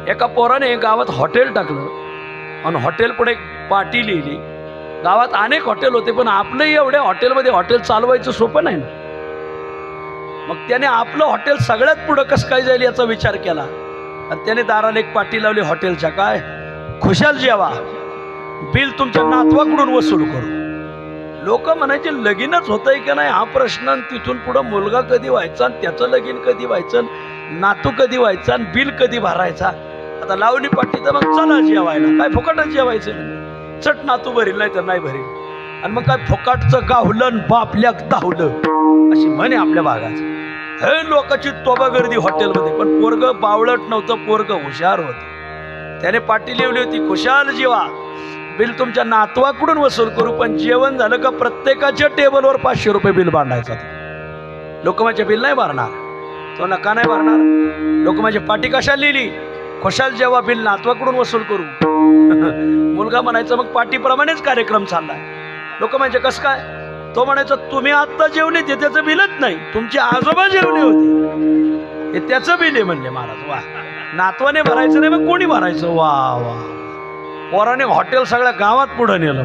एका पोराने गावात हॉटेल टाकलं आणि हॉटेल पुढे एक पाटी लिहिली. गावात अनेक हॉटेल होते, पण आपलंही एवढ्या हॉटेलमध्ये हॉटेल चालवायचं सोपं नाही ना. मग त्याने आपलं हॉटेल सगळ्यात पुढं कसं काय जाईल याचा विचार केला आणि त्याने दाराला एक पाटी लावली हॉटेलच्या, काय खुशाल जेवा, बिल तुमच्या नातवाकडून वसूल करू. लोक म्हणायचे लगीनच होतंय की नाही हा प्रश्न, आणि तिथून पुढं मुलगा कधी व्हायचा आणि त्याचं लगीन कधी व्हायचं, नातू कधी व्हायचा आणि बिल कधी भरायचा. आता लावली पाटी तर मग चला जेवायला, काय फुकटच जेवायचं, चट नातू भरील नाही तर नाही भरील. आणि मग काय फुकटचं गावलं बापल्या दावलं अशी म्हणे आपल्या भागात. हे लोकांची तोबा गर्दी हॉटेलमध्ये, पण पोरग बावळट नव्हतं, पोरग हुशार होतं. त्याने पाटी लिहिली होती खुशाल जेवा, बिल तुमच्या नातवाकडून वसूल करू, पण जेवण झालं का प्रत्येकाच्या टेबलवर 500 रुपये बिल बांधायचं. लोक माझे बिल नाही भरणार, तो नका नाही भरणार. लोक माझी पाटी कशा लिहिली, खुशाल जेव्हा बिल नातवाकडून वसूल करू. मुलगा म्हणायचं मग पाटीप्रमाणेच कार्यक्रम चाललाय. लोक म्हणजे कसं काय, तो म्हणायचा तुम्ही आत्ता जेवले ते त्याचं बिलच नाही, तुमचे आजोबा जेवले होते हे त्याचं बिल आहे म्हणले महाराज. वा, नातवाने भरायचं नाही मग कोणी भरायचं. वा वा, पोराने हॉटेल सगळ्या गावात पुढे नेलं.